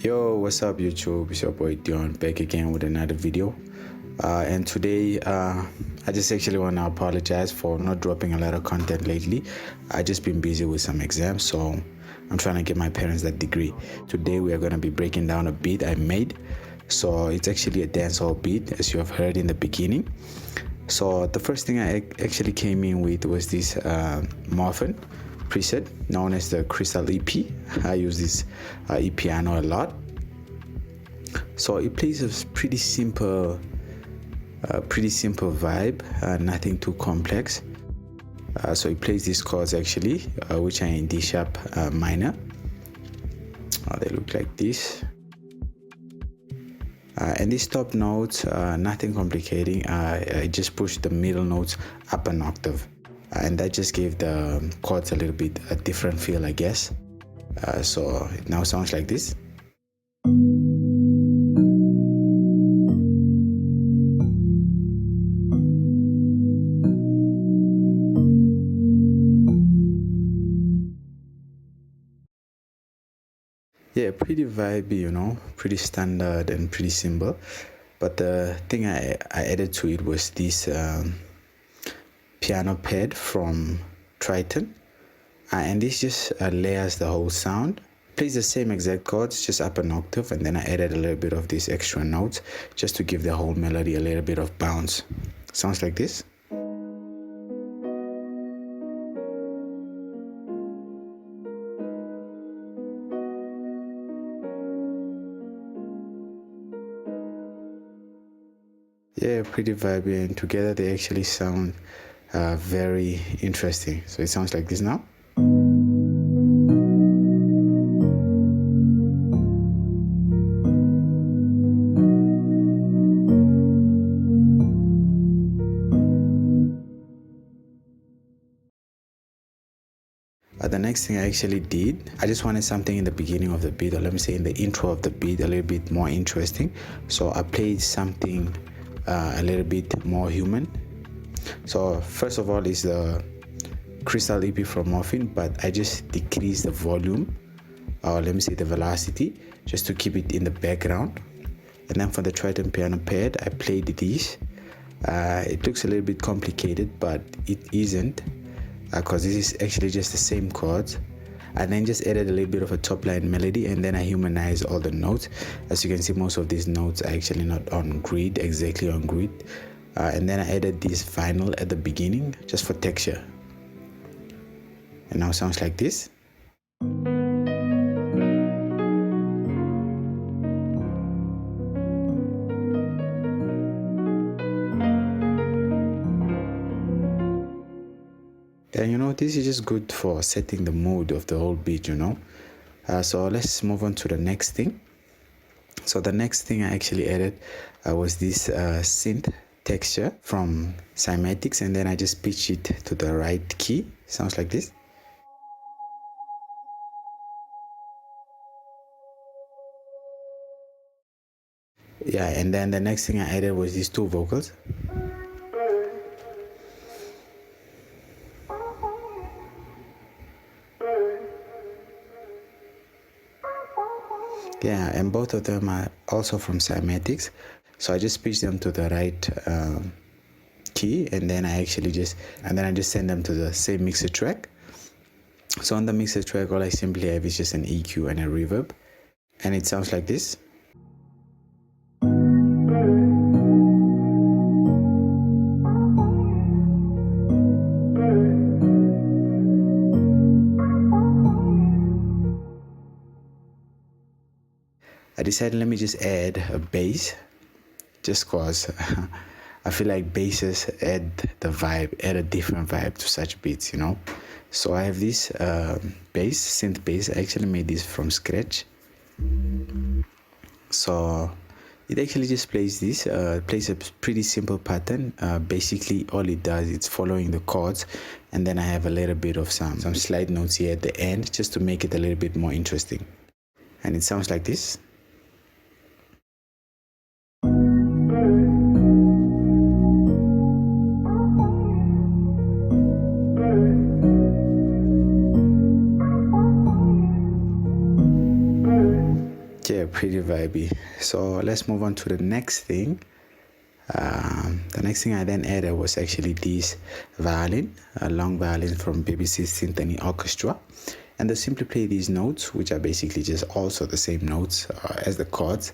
Yo, what's up YouTube? It's your boy Dion back again with another video. And today I just actually want to apologize for not dropping a lot of content lately. I just been busy with some exams, so I'm trying to get my parents that degree. Today we are going to be breaking down a beat I made. So it's actually a dancehall beat, as you have heard in the beginning. So the first thing I actually came in with was this morphin preset known as the Crystal EP. I use this piano a lot. So it plays a pretty simple vibe, nothing too complex. So it plays these chords actually, which are in D sharp minor. They look like this. And these top notes, nothing complicating. I just pushed the middle notes up an octave, and that just gave the chords a little bit a different feel, I guess. So it now sounds like this. Yeah, pretty vibey, you know, pretty standard and pretty simple. But the thing I added to it was this piano pad from Triton, and this just layers the whole sound. Plays the same exact chords, just up an octave, and then I added a little bit of these extra notes just to give the whole melody a little bit of bounce. Sounds like this. Yeah, pretty vibey, and together they actually sound very interesting. So it sounds like this now. The next thing I actually did, I just wanted something in the beginning of the beat, or let me say in the intro of the beat, a little bit more interesting. So I played something a little bit more human. So first of all is the Crystal EP from Morphin, but I just decreased the volume, or let me say the velocity, just to keep it in the background. And then for the Triton piano pad, I played these. It looks a little bit complicated, but it isn't, because this is actually just the same chords. And then just added a little bit of a top line melody, and then I humanized all the notes. As you can see, most of these notes are actually not on grid, exactly on grid. And then I added this vinyl at the beginning just for texture. And now it sounds like this. And you know, this is just good for setting the mood of the whole beat, you know. So let's move on to the next thing. So the next thing I actually added was this synth texture from Cymatics, and then I just pitched it to the right key. Sounds like this. Yeah, and then the next thing I added was these two vocals. Yeah, and both of them are also from Cymatics. So I just pitched them to the right key, and then I just send them to the same mixer track. So on the mixer track, all I simply have is just an EQ and a reverb, and it sounds like this. I decided let me just add a bass, just cause I feel like basses add a different vibe to such beats, you know. So I have this synth bass. I actually made this from scratch. So it actually just plays plays a pretty simple pattern. Basically all it does is following the chords, and then I have a little bit of some slide notes here at the end just to make it a little bit more interesting. And it sounds like this. Yeah, pretty vibey. So let's move on to the next thing. The next thing I then added was actually this violin, a long violin from BBC Symphony Orchestra, and they simply play these notes, which are basically just also the same notes as the chords,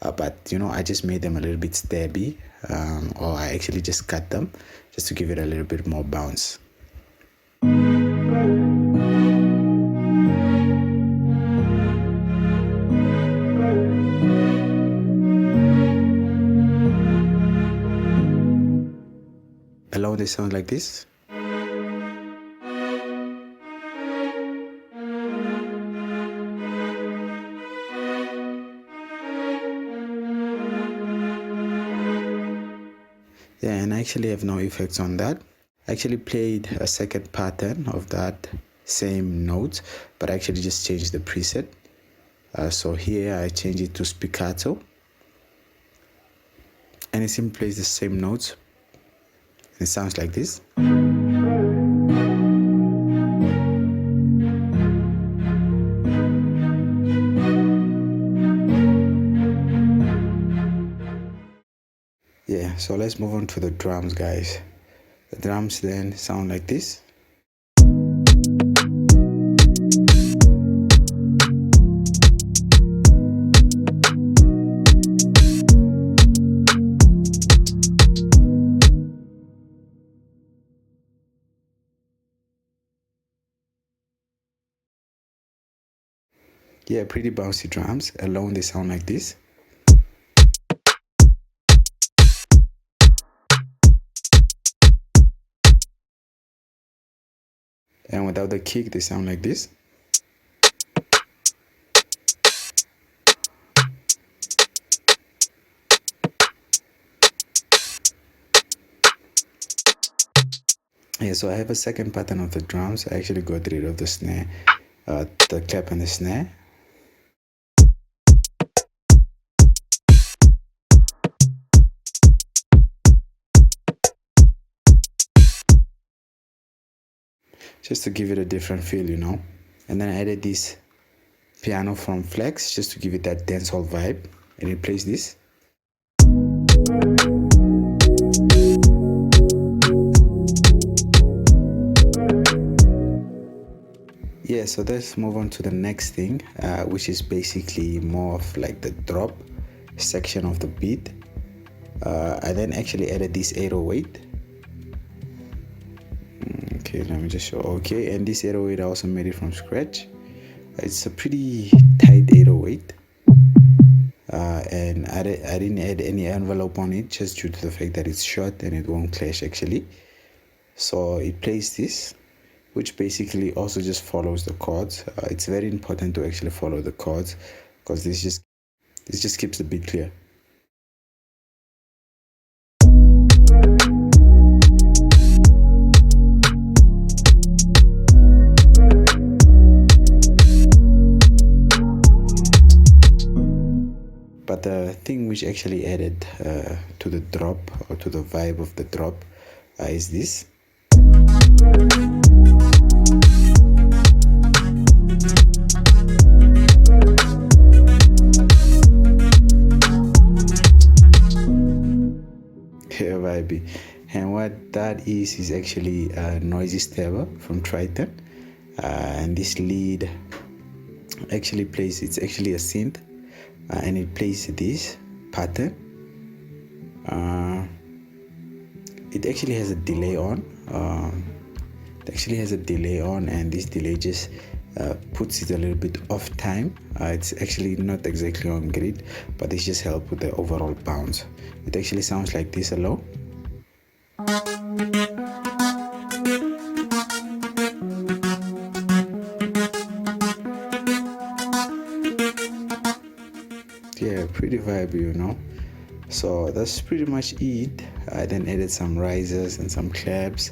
but you know, I just made them a little bit stabby, or I actually just cut them just to give it a little bit more bounce. Alone they sound like this. Yeah, and I actually have no effects on that. I actually played a second pattern of that same note, but I actually just changed the preset. So here I changed it to spiccato, and it simply plays the same notes. It sounds like this. Yeah, so let's move on to the drums, guys. The drums then sound like this. Yeah, pretty bouncy drums. Alone they sound like this. And without the kick they sound like this. Yeah, so I have a second pattern of the drums. I actually got rid of the snare, the clap and the snare. Just to give it a different feel, you know. And then I added this piano from Flex just to give it that dancehall vibe, and it plays this. Yeah, so let's move on to the next thing, which is basically more of like the drop section of the beat. I then actually added this 808. Okay, let me just show. Okay, and this 808 I also made it from scratch. It's a pretty tight 808, and I didn't add any envelope on it just due to the fact that it's short and it won't clash actually. So it plays this, which basically also just follows the chords. It's very important to actually follow the chords because this just keeps the beat clear. But the thing which actually added to the drop, or to the vibe of the drop, is this. Yeah, vibey. And what that is actually a noisy stabber from Triton, and this lead actually plays, it's actually a synth, and it plays this pattern. It actually has a delay on. And this delay just puts it a little bit off time. It's actually not exactly on grid, but this just helps with the overall bounce. It actually sounds like this alone. pretty vibey, you know. So that's pretty much it. I then added some risers and some claps,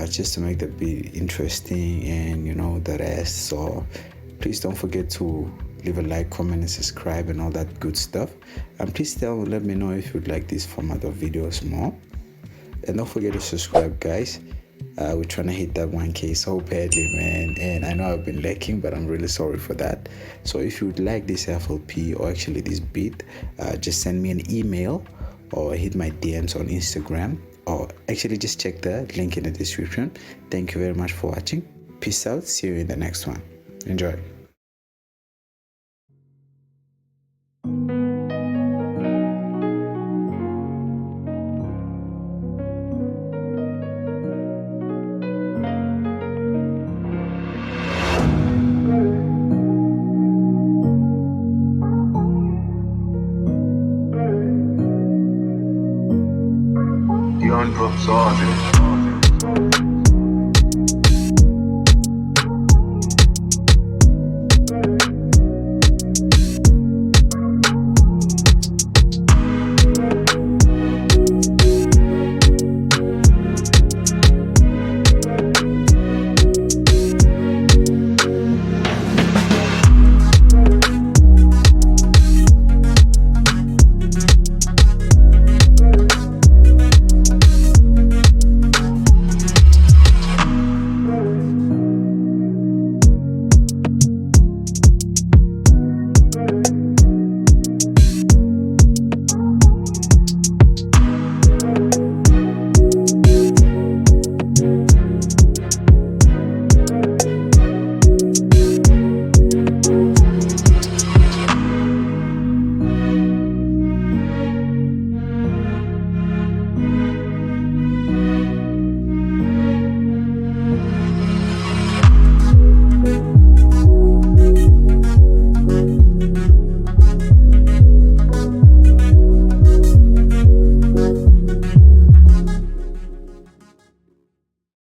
just to make the beat interesting, and you know, the rest. So please don't forget to leave a like, comment, and subscribe, and all that good stuff. And please let me know if you'd like this format of videos more. And don't forget to subscribe, guys. We're trying to hit that 1K so badly, man, and I know I've been lacking, but I'm really sorry for that. So if you would like this FLP, or actually this beat, just send me an email or hit my DMs on Instagram, or actually just check the link in the description. Thank you very much for watching. Peace out. See you in the next one. Enjoy. Drop sauce.